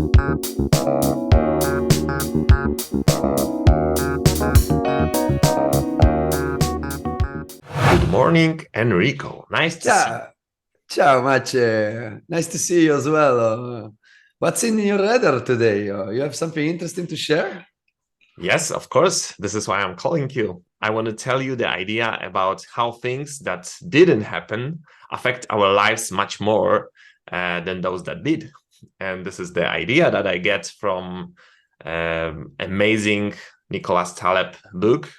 Good morning, Enrico. Nice to see you. Ciao, ciao Maciej. Nice to see you as well. What's in your radar today? You have something interesting to share? Yes, of course. This is why I'm calling you. I want to tell you the idea about how things that didn't happen affect our lives much more than those that did. And this is the idea that I get from amazing Nicholas Taleb book,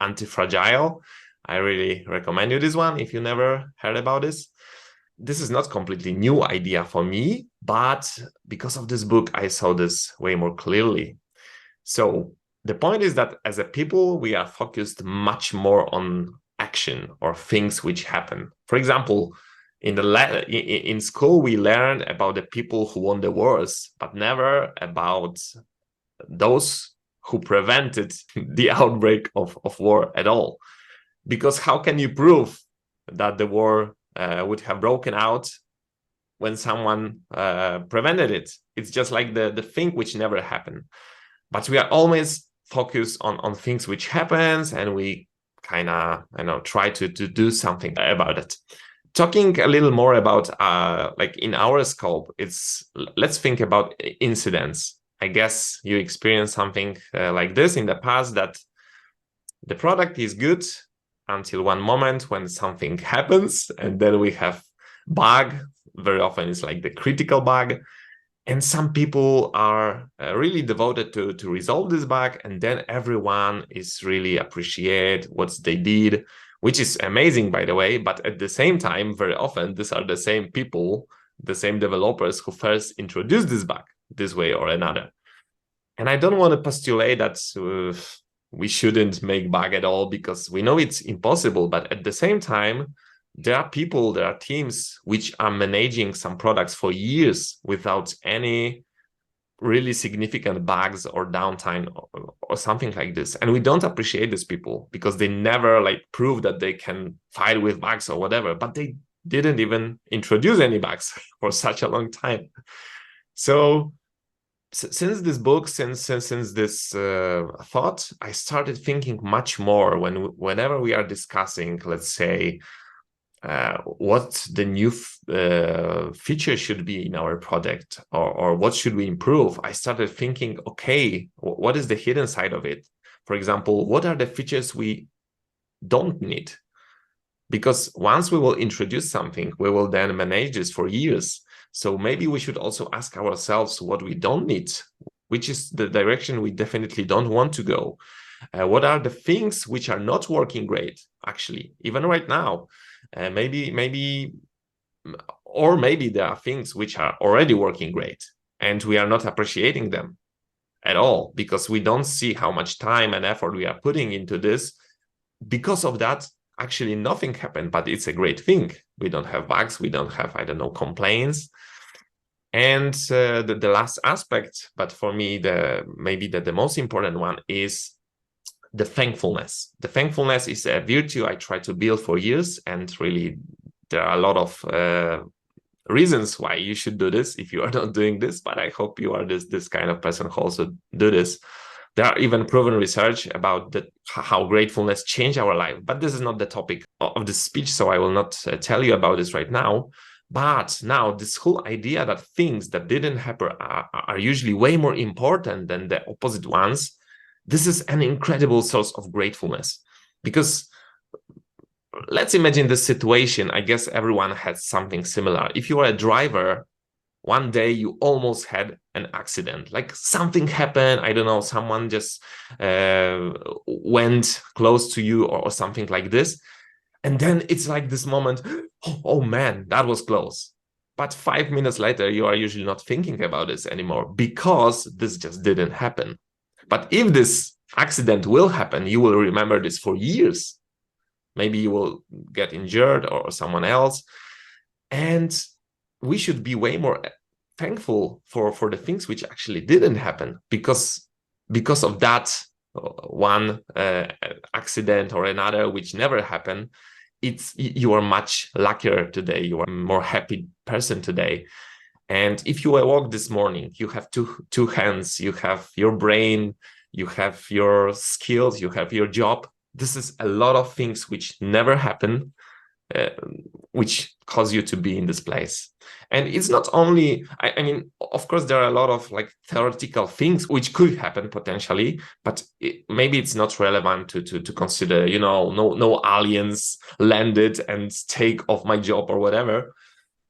Antifragile. I really recommend you this one if you never heard about this. This is not completely new idea for me, but because of this book, I saw this way more clearly. So the point is that as a people, we are focused much more on action or things which happen. For example, in school, we learn about the people who won the wars, but never about those who prevented the outbreak of war at all. Because how can you prove that the war would have broken out when someone prevented it? It's just like the thing which never happened. But we are always focused on things which happens, and we kind of try to do something about it. Talking a little more about like in our scope, let's think about incidents. I guess you experienced something like this in the past, that the product is good until one moment when something happens, and then we have bug. Very often it's like the critical bug, and some people are really devoted to resolve this bug, and then everyone is really appreciate what they did, which is amazing, by the way. But at the same time, very often these are the same people, the same developers who first introduced this bug this way or another. And I don't want to postulate that we shouldn't make bug at all, because we know it's impossible. But at the same time, there are people, there are teams which are managing some products for years without any really significant bugs or downtime or something like this. And we don't appreciate these people because they never like prove that they can fight with bugs or whatever, but they didn't even introduce any bugs for such a long time. So since this book, since this thought, I started thinking much more whenever we are discussing, let's say, what the new feature should be in our product, or what should we improve. I started thinking, okay, what is the hidden side of it? For example, what are the features we don't need? Because once we will introduce something, we will then manage this for years. So maybe we should also ask ourselves what we don't need, which is the direction we definitely don't want to go. What are the things which are not working great, actually, even right now? Maybe there are things which are already working great, and we are not appreciating them at all because we don't see how much time and effort we are putting into this. Because of that, actually nothing happened, but it's a great thing. We don't have bugs, we don't have, I don't know, complaints. And the last aspect, but for me, maybe the most important one, is the thankfulness. The thankfulness is a virtue I try to build for years, and really there are a lot of reasons why you should do this if you are not doing this, but I hope you are this kind of person who also do this. There are even proven research about how gratefulness changed our life, but this is not the topic of this speech, so I will not tell you about this right now. But now this whole idea that things that didn't happen are usually way more important than the opposite ones, this is an incredible source of gratefulness. Because let's imagine this situation. I guess everyone has something similar. If you are a driver, one day you almost had an accident, like something happened, I don't know, someone just went close to you or something like this. And then it's like this moment, oh man, that was close. But 5 minutes later, you are usually not thinking about this anymore because this just didn't happen. But if this accident will happen, you will remember this for years. Maybe you will get injured or someone else. And we should be way more thankful for the things which actually didn't happen, because of that one accident or another which never happened. You are much luckier today. You are a more happy person today. And if you awoke this morning, you have two hands, you have your brain, you have your skills, you have your job. This is a lot of things which never happen, uh, which cause you to be in this place. And it's not only, I mean, of course, there are a lot of like theoretical things which could happen potentially, but maybe it's not relevant to consider, you know, no aliens landed and take off my job or whatever.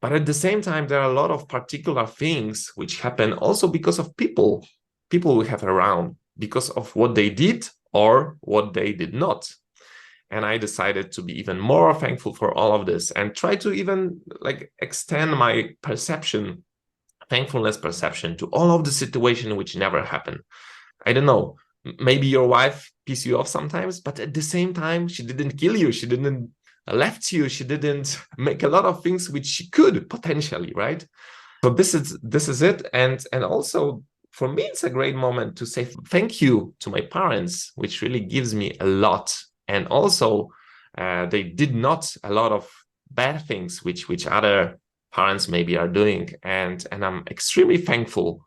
But at the same time, there are a lot of particular things which happen also because of people we have around, because of what they did or what they did not. And I decided to be even more thankful for all of this and try to even like extend my perception, thankfulness perception, to all of the situation which never happened. I don't know, maybe your wife pisses you off sometimes, but at the same time, she didn't kill you, she didn't left you, she didn't make a lot of things which she could potentially, right? So this is it. And also for me, it's a great moment to say thank you to my parents, which really gives me a lot. And also, they did not a lot of bad things which other parents maybe are doing, and I'm extremely thankful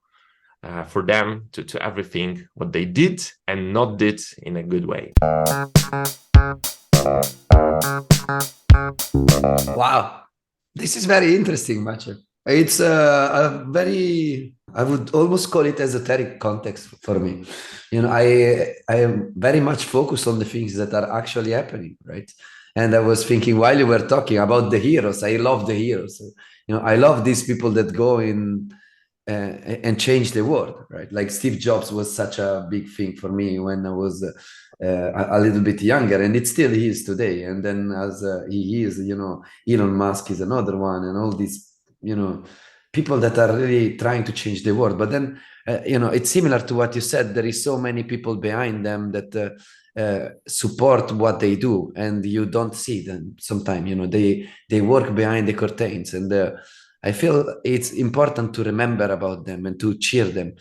for them to everything what they did and not did in a good way. Wow, this is very interesting, Maciej. It's a very, I would almost call it esoteric context for me. You know, I am very much focused on the things that are actually happening, right? And I was thinking while you were talking about the heroes, I love the heroes. You know, I love these people that go in and change the world, right? Like Steve Jobs was such a big thing for me when I was a little bit younger, and it still is today. And then as he is, you know, Elon Musk is another one, and all these, you know, people that are really trying to change the world. But then, you know, it's similar to what you said. There is so many people behind them that support what they do, and you don't see them sometimes. You know, they work behind the curtains, and I feel it's important to remember about them and to cheer them.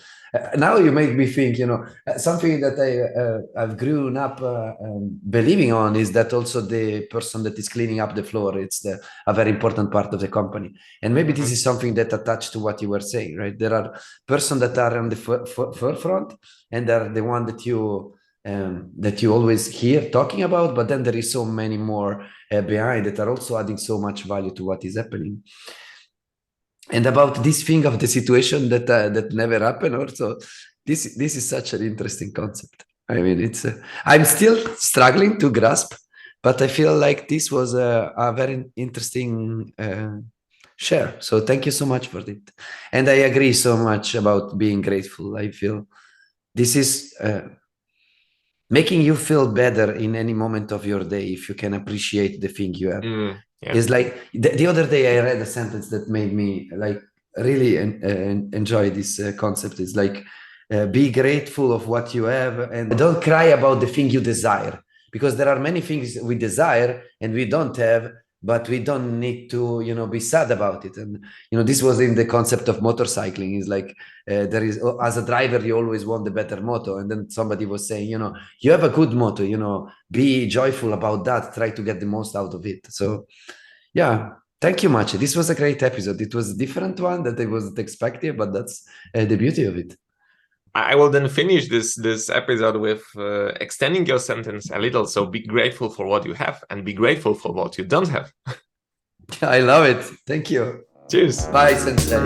Now you make me think, you know, something that I've grown up believing on is that also the person that is cleaning up the floor, it's a very important part of the company. And maybe this is something that attached to what you were saying, right? There are persons that are on the forefront, and they're the one that you always hear talking about, but then there is so many more behind that are also adding so much value to what is happening. And about this thing of the situation that never happened, also this is such an interesting concept. I mean, it's I'm still struggling to grasp, but I feel like this was a very interesting share. So thank you so much for it. And I agree so much about being grateful. I feel this is making you feel better in any moment of your day if you can appreciate the thing you have. Yeah. It's like the other day I read a sentence that made me like really enjoy this concept. It's like be grateful of what you have and don't cry about the thing you desire, because there are many things we desire and we don't have, but we don't need to, you know, be sad about it. And you know, this was in the concept of motorcycling. Is like there is, as a driver, you always want the better moto, and then somebody was saying, you know, you have a good moto, you know, be joyful about that, try to get the most out of it. So yeah, thank you much. This was a great episode. It was a different one that I wasn't expecting, but that's the beauty of it. I will then finish this episode with extending your sentence a little. So be grateful for what you have and be grateful for what you don't have. I love it. Thank you. Cheers. Bye, Sensei.